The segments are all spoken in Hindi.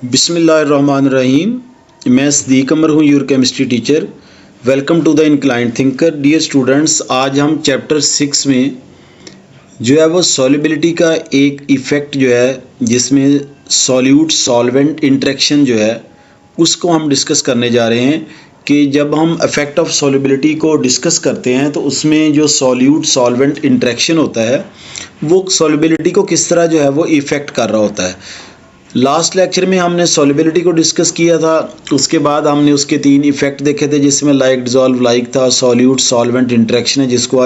बिस्मिल्लाहिर्रहमानिर्रहीम। मैं सदीक अमर हूँ, your chemistry teacher. Welcome to the inclined thinker. Dear students, आज हम चैप्टर 6 में जो है वो सॉल्युबिलिटी का एक इफ़ेक्ट जो है जिसमें सॉल्यूट सॉल्वेंट इंटरेक्शन जो है उसको हम डिस्कस करने जा रहे हैं कि जब हम इफ़ेक्ट ऑफ सॉल्युबिलिटी को डिस्कस करते हैं तो उसमें जो सॉल्यूट सॉल्वेंट इंटरेक्शन होता है वो सॉल्युबिलिटी को किस तरह जो है वो इफ़ेक्ट कर रहा होता है। लास्ट लेक्चर में हमने सॉल्युबिलिटी को डिस्कस किया था, उसके बाद हमने उसके 3 इफ़ेक्ट देखे थे जिसमें लाइक डिज़ोल्व लाइक था, सॉल्यूट सॉल्वेंट इंटरेक्शन है जिसको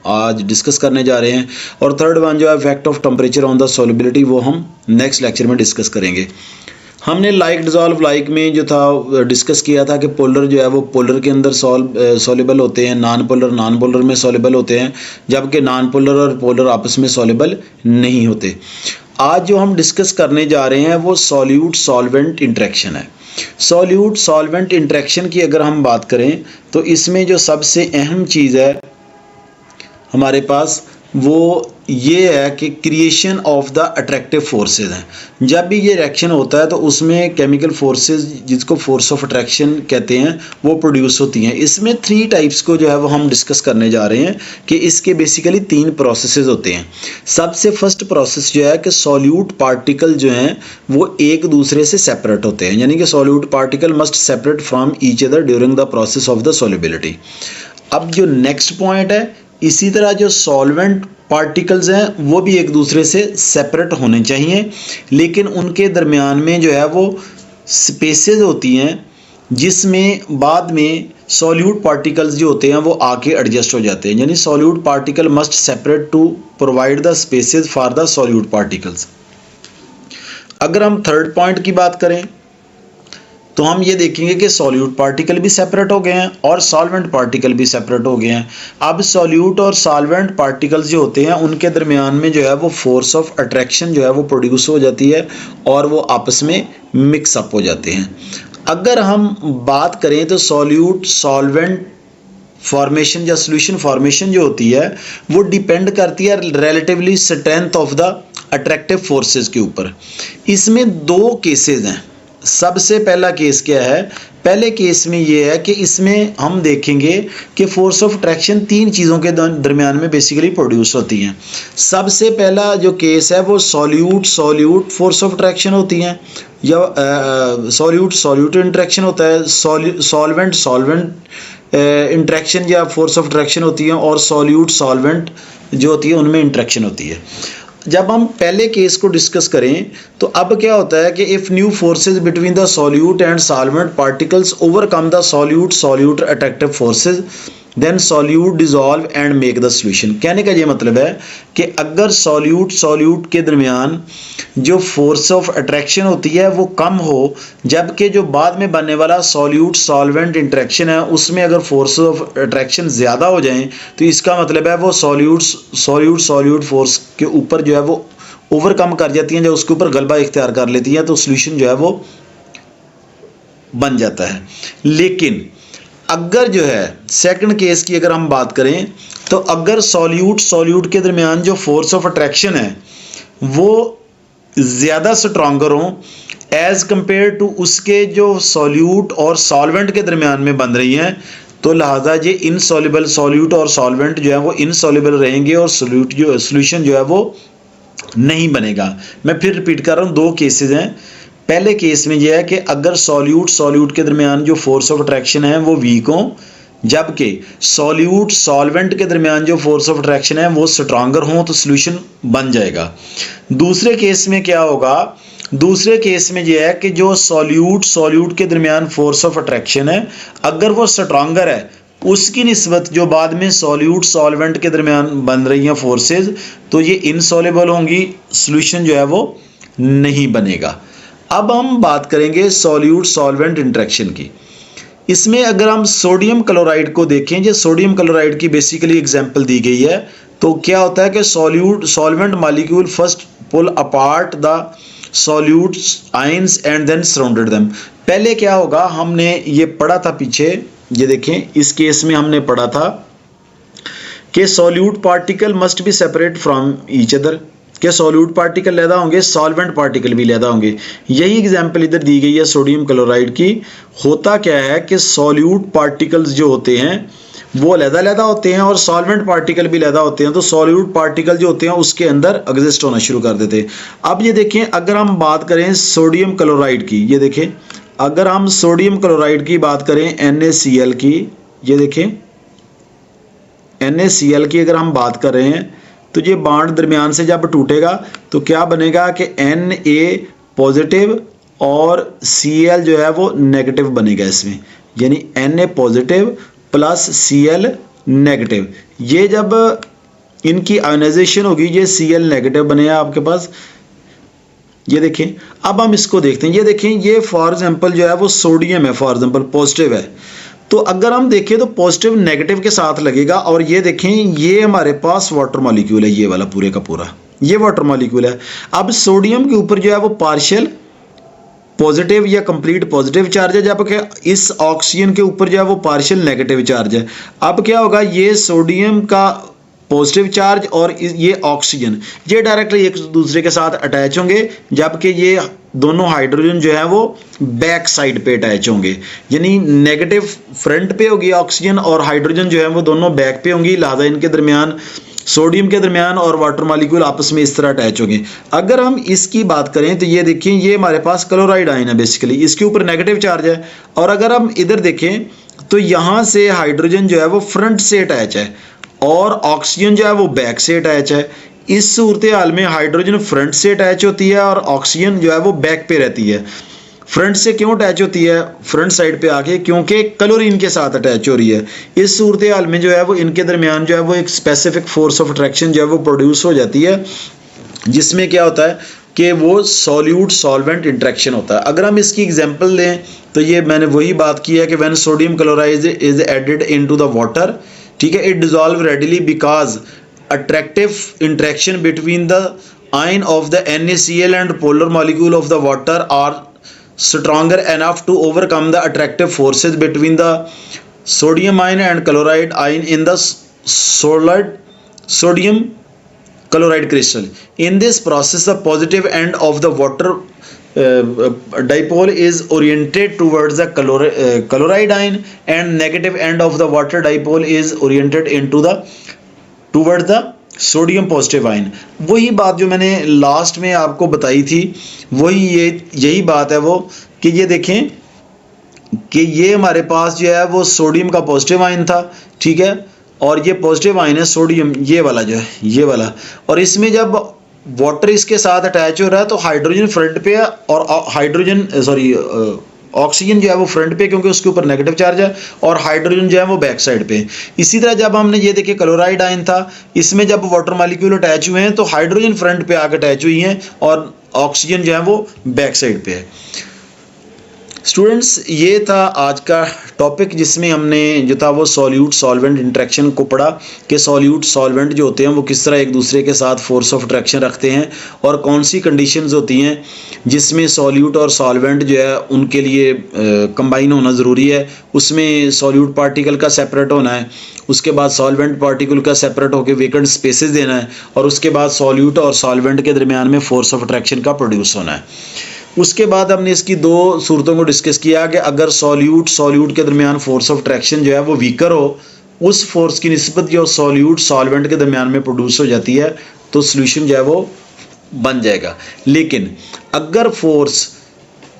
आज डिस्कस करने जा रहे हैं, और थर्ड वन जो है effect of temperature on the solubility, वो हम नेक्स्ट लेक्चर में डिस्कस करेंगे। हमने लाइक डिज़ोल्व लाइक में जो था डिस्कस किया था कि पोलर जो है वो पोलर के अंदर सॉल्युबल होते हैं, नॉन पोलर में सॉल्युबल होते हैं, जबकि नॉन पोलर और पोलर आपस में सॉल्युबल नहीं होते। आज जो हम डिस्कस करने जा रहे हैं वो सॉल्यूट सॉल्वेंट इंटरेक्शन है। सॉल्यूट सॉल्वेंट इंटरेक्शन की अगर हम बात करें तो इसमें जो सबसे अहम चीज़ है हमारे पास वो ये है कि creation of the attractive forces हैं। जब भी ये रिएक्शन होता है तो उसमें केमिकल फोर्सेस जिसको फोर्स ऑफ अट्रैक्शन कहते हैं वो प्रोड्यूस होती हैं। इसमें 3 टाइप्स को जो है वो हम डिस्कस करने जा रहे हैं कि इसके बेसिकली 3 प्रोसेसेस होते हैं। सबसे फर्स्ट प्रोसेस जो है कि सॉल्यूट पार्टिकल जो हैं वो एक दूसरे से सेपरेट होते हैं, यानी कि solute particle must separate from each other during the process of the solubility. अब जो नेक्स्ट पॉइंट है, इसी तरह जो सॉल्वेंट पार्टिकल्स हैं वो भी एक दूसरे से सेपरेट होने चाहिए, लेकिन उनके दरमियान में जो है वो स्पेसेस होती हैं जिसमें बाद में सॉल्यूट पार्टिकल्स जो होते हैं वो आके एडजस्ट हो जाते हैं, यानी solute particle must separate to provide the spaces for the solute particles. अगर हम थर्ड पॉइंट की बात करें तो हम ये देखेंगे कि सॉल्यूट पार्टिकल भी सेपरेट हो गए हैं और सॉल्वेंट पार्टिकल भी सेपरेट हो गए हैं। अब सॉल्यूट और सॉल्वेंट पार्टिकल्स जो होते हैं उनके दरमियान में जो है वो फोर्स ऑफ अट्रैक्शन जो है वो प्रोड्यूस हो जाती है और वो आपस में मिक्स अप हो जाते हैं। अगर हम बात करें तो सॉल्यूट सॉल्वेंट फॉर्मेशन या सोल्यूशन फॉर्मेशन जो होती है वो डिपेंड करती है relatively strength of the attractive forces के ऊपर। इसमें 2 केसेस हैं। सबसे पहला केस क्या है? पहले केस में ये है कि इसमें हम देखेंगे कि फोर्स ऑफ अट्रैक्शन 3 चीज़ों के दरमियान में बेसिकली प्रोड्यूस होती हैं। सबसे पहला जो केस है वो सॉल्यूट फोर्स ऑफ अट्रैक्शन होती हैं, या सॉल्यूट इंटरेक्शन होता है, सॉल्वेंट इंटरेक्शन या फोर्स ऑफ अट्रैक्शन होती है, और सॉल्वेंट जो होती है उनमें इंटरेक्शन होती है। जब हम पहले केस को डिस्कस करें तो अब क्या होता है कि if new forces between the solute and solvent particles overcome the solute attractive forces then solute dissolve and make the solution. कहने का ये मतलब है कि अगर सॉल्यूट के दरमियान जो फोर्स ऑफ अट्रैक्शन होती है वो कम हो, जबकि जो बाद में बनने वाला सॉल्यूट सॉल्वेंट इंटरेक्शन है उसमें अगर फोर्स ऑफ अट्रैक्शन ज़्यादा हो जाएं तो इसका मतलब है वो सॉल्यूट फोर्स के ऊपर जो है वो ओवरकम कर जाती हैं, जो उसके ऊपर गलबा इख्तियार कर लेती हैं, तो सॉल्यूशन जो है वो बन जाता है। लेकिन अगर जो है सेकंड केस की अगर हम बात करें तो अगर सॉल्यूट के दरमियान जो फोर्स ऑफ अट्रैक्शन है वो ज़्यादा स्ट्रॉन्गर हो एज़ कंपेयर टू उसके जो सॉल्यूट और सॉल्वेंट के दरमियान में बन रही हैं, तो लिहाजा ये इनसॉल्युबल सॉल्यूट और सॉल्वेंट जो है वो इनसॉल्युबल रहेंगे और सॉल्यूशन जो है वो नहीं बनेगा। मैं फिर रिपीट कर रहा हूँ, 2 केसेस हैं। पहले केस में यह है कि अगर सॉल्यूट के दरमियान जो फोर्स ऑफ अट्रैक्शन है वो वीक हो, जबकि सॉल्वेंट के दरमियान जो फोर्स ऑफ अट्रैक्शन है वो स्ट्रॉन्गर हो, तो सॉल्यूशन बन जाएगा। दूसरे केस में क्या होगा? दूसरे केस में यह है कि जो सॉल्यूट के दरमियान फोर्स ऑफ अट्रैक्शन है अगर वो स्ट्रॉन्गर है उसकी निस्बत जो बाद में सॉल्वेंट के दरमियान बन रही हैं फोर्सेस, तो ये इनसॉल्युबल होंगी, सॉल्यूशन जो है वो नहीं बनेगा। अब हम बात करेंगे सॉल्यूट सॉल्वेंट इंटरेक्शन की। इसमें अगर हम सोडियम क्लोराइड को देखें, जो सोडियम क्लोराइड की बेसिकली एग्जांपल दी गई है, तो क्या होता है कि solvent molecule first pull apart the solute ions and then surrounded them. पहले क्या होगा, हमने ये पढ़ा था पीछे, ये देखें इस केस में हमने पढ़ा था कि solute particle must be separate from each other, क्या सॉल्यूट पार्टिकल लैदा होंगे, सॉल्वेंट पार्टिकल भी लैदा होंगे। यही एग्जाम्पल इधर दी गई है सोडियम क्लोराइड की। होता क्या है कि सॉल्यूट पार्टिकल्स जो होते हैं वो लैदा होते हैं और सॉल्वेंट पार्टिकल भी लैदा होते हैं, तो सॉल्यूट पार्टिकल जो होते हैं उसके अंदर एग्जिस्ट होना शुरू कर देते हैं। अब ये देखें, अगर हम बात करें सोडियम क्लोराइड की, ये देखें अगर हम सोडियम क्लोराइड की बात करें NaCl की, ये देखें NaCl की अगर हम बात कर रहे हैं तो ये बॉन्ड दरमियान से जब टूटेगा तो क्या बनेगा कि Na पॉजिटिव और Cl जो है वो नेगेटिव बनेगा इसमें, यानी Na positive plus Cl negative. ये जब इनकी आयोनाइजेशन होगी ये Cl नेगेटिव बनेगा आपके पास। ये देखें, अब हम इसको देखते हैं। ये देखें, ये फॉर एग्जांपल जो है वो सोडियम है, फॉर एग्जांपल पॉजिटिव है, तो अगर हम देखें तो पॉजिटिव नेगेटिव के साथ लगेगा। और ये देखें, ये हमारे पास वाटर मॉलिक्यूल है, ये वाला पूरे का पूरा ये वाटर मॉलिक्यूल है। अब सोडियम के ऊपर जो है वो पार्शियल पॉजिटिव या कंप्लीट पॉजिटिव चार्ज है, जबकि इस ऑक्सीजन के ऊपर जो है वो पार्शियल नेगेटिव चार्ज है। अब क्या होगा, ये सोडियम का पॉजिटिव चार्ज और ये ऑक्सीजन ये डायरेक्टली एक दूसरे के साथ अटैच होंगे, जबकि ये दोनों हाइड्रोजन जो है वो बैक साइड पे अटैच होंगे, यानी नेगेटिव फ्रंट पे होगी ऑक्सीजन और हाइड्रोजन जो है वो दोनों बैक पे होंगी। लिहाजा इनके दरमियान, सोडियम के दरमियान और वाटर मॉलिक्यूल आपस में इस तरह अटैच होंगे। अगर हम इसकी बात करें तो ये देखिए, ये हमारे पास क्लोराइड आयन है बेसिकली, इसके ऊपर नेगेटिव चार्ज है। और अगर हम इधर देखें तो यहाँ से हाइड्रोजन जो है वो फ्रंट से अटैच है और ऑक्सीजन जो है वो बैक से अटैच है। इस सूरत हाल में हाइड्रोजन फ्रंट से अटैच होती है और ऑक्सीजन जो है वो बैक पे रहती है। फ्रंट से क्यों अटैच होती है, फ्रंट साइड पे आके, क्योंकि क्लोरीन के साथ अटैच हो रही है। इस सूरत हाल में जो है वो इनके दरमियान जो है वो एक स्पेसिफिक फोर्स ऑफ अट्रैक्शन जो है वो प्रोड्यूस हो जाती है, जिसमें क्या होता है कि वो सॉल्यूट सॉल्वेंट इंट्रैक्शन होता है। अगर हम इसकी एग्जांपल लें तो ये मैंने वही बात की है कि when sodium chloride is added into the water, ठीक है, it dissolve readily because attractive interaction between the ion of the NaCl and polar molecule of the water are stronger enough to overcome the attractive forces between the sodium ion and chloride ion in the solid sodium chloride crystal. In this process, the positive end of the water dipole is oriented towards the chloride ion and negative end of the water dipole is oriented into the towards the sodium positive ion. वही बात जो मैंने लास्ट में आपको बताई थी, वही यही बात है वो कि ये देखें कि ये हमारे पास जो है वो सोडियम का पॉजिटिव आयन था, ठीक है, और ये पॉजिटिव आयन है सोडियम, ये वाला जो है ये वाला, और इसमें जब वाटर इसके साथ अटैच हो रहा है तो हाइड्रोजन फ्रंट पे है और ऑक्सीजन जो है वो फ्रंट पे, क्योंकि उसके ऊपर नेगेटिव चार्ज है, और हाइड्रोजन जो है वो बैक साइड पे। इसी तरह जब हमने ये देखे क्लोराइड आयन था, इसमें जब वाटर मॉलिक्यूल अटैच हुए हैं तो हाइड्रोजन फ्रंट पे आकर अटैच हुई हैं और ऑक्सीजन जो है वो बैक साइड पे है। स्टूडेंट्स, ये था आज का टॉपिक जिसमें हमने जो था वो सॉल्यूट सॉल्वेंट इंट्रैक्शन को पढ़ा कि सॉल्यूट सॉल्वेंट जो होते हैं वो किस तरह एक दूसरे के साथ फोर्स ऑफ अट्रैक्शन रखते हैं और कौन सी कंडीशंस होती हैं जिसमें सॉल्यूट और सॉल्वेंट जो है उनके लिए कंबाइन होना ज़रूरी है। उसमें सॉल्यूट पार्टिकल का सेपरेट होना है, उसके बाद सॉल्वेंट पार्टिकल का सेपरेट होकर वेकेंट स्पेसेस देना है, और उसके बाद सॉल्यूट और सॉल्वेंट के दरमियान में फोर्स ऑफ अट्रैक्शन का प्रोड्यूस होना है। उसके बाद हमने इसकी दो सूरतों को डिस्कस किया कि अगर सॉल्यूट के दरमियान फोर्स ऑफ अट्रैक्शन जो है वो वीकर हो, उस फोर्स की निस्बत जो सॉल्यूट सॉल्वेंट के दरमियान में प्रोड्यूस हो जाती है तो सोल्यूशन जो है वो बन जाएगा। लेकिन अगर फोर्स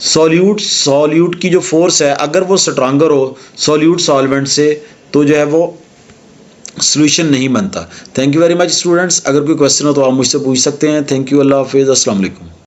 सॉल्यूट की जो फोर्स है अगर वो स्ट्रांगर हो सॉल्यूट सॉल्वेंट से, तो जो है वो सोल्यूशन नहीं बनता। Thank you very much students. अगर कोई क्वेश्चन हो तो आप मुझसे पूछ सकते हैं। थैंक यू, अल्लाह हाफिज़, अस्सलाम वालेकुम।